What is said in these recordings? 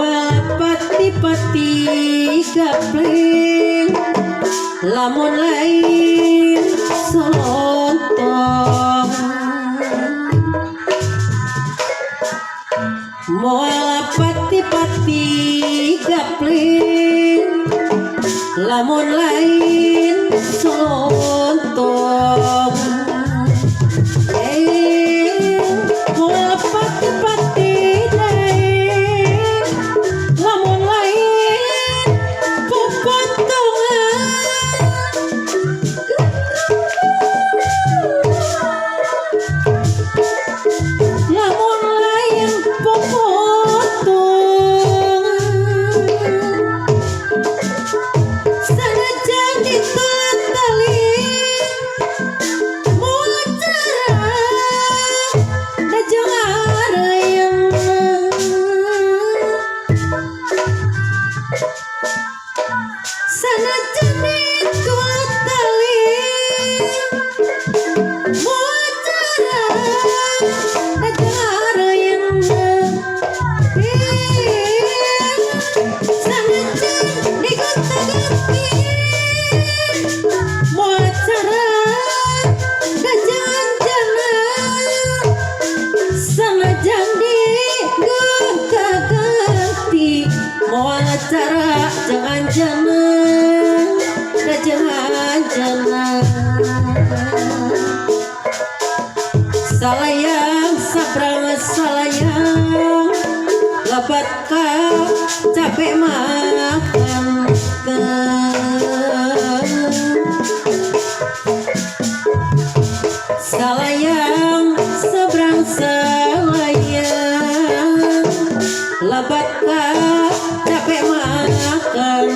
moal pati-pati gapleng lamun lain sontong moal pati-pati gapleng lamun lain sontong moal pati-pati lain lamun lain popontongan lamun lain popontongan sanajan diketali moal cara dajeng areuyeung sanajan diketali moal cara dajeng areuyeung sanajan digonta-ganti moal cara dajeng anjeunna sanajan digonta-ganti moal cara jeung anjeunna dajeng anjeunna salayang sabrang salayang lebat ka capek makan salayang sabrang salayang lebat ka capek makan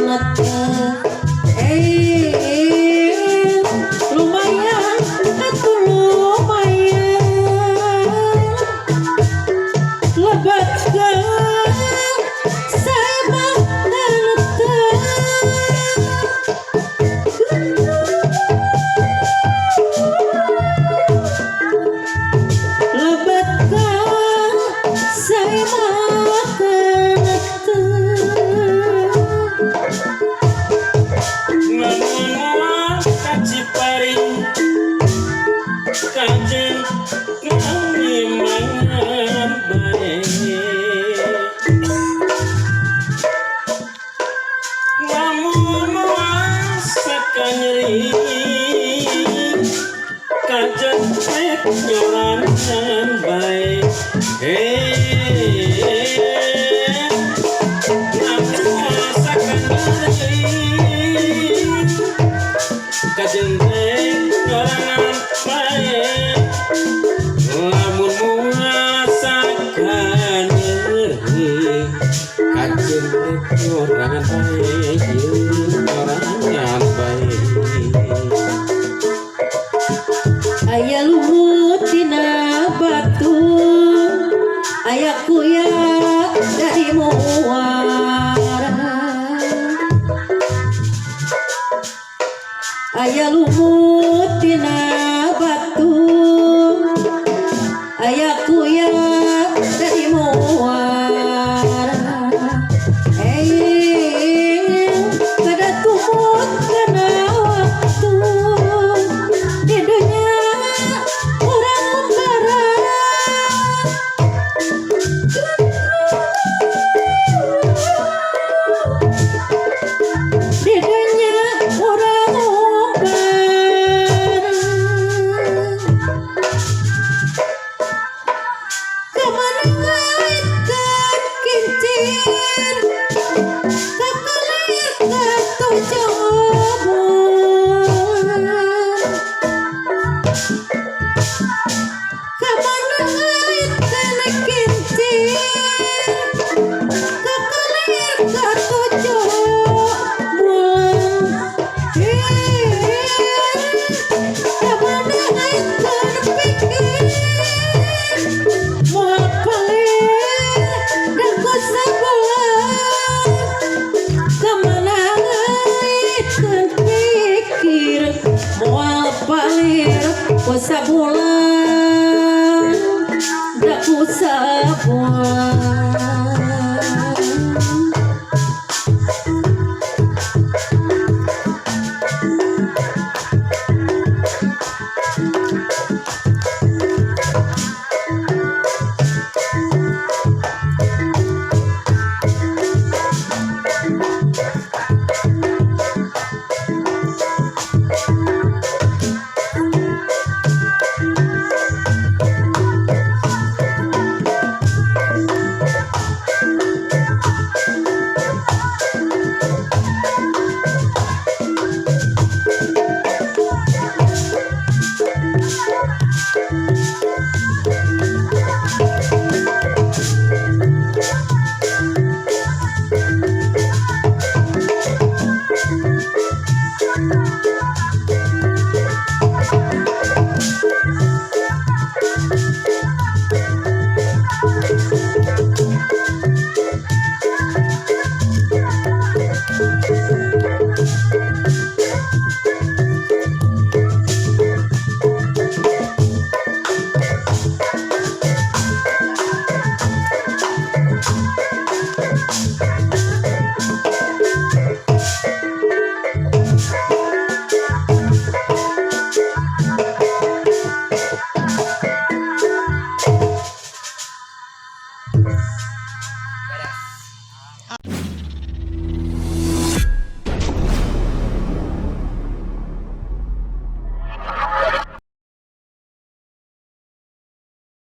lumayan atuh lumayan lebat ka saya makan lebat ka saya makan Ngomong kaciparing kajeng kami mangan bae namun merasakan nyeri kajeng pek nyorangan bae namun merasakan nyeri kajeng pek nyorangan bae lamun merasakan nyeri kajeng pek nyorangan bae nyorangan bae aya lumut tina batu aya kuya dari muara aya lumut tina batu aya kuya dari muara kada tumut kana waktu di dunia urang membarang di dunia urang membarang kemana ngaikan kincir kakalir katujoboan kemana ngaikan kincir kakalir katujoboan kemana ngaikan pikir moal palir dan kusabulan kemana ngaikan pikir moal palir kusabulan da kusabulan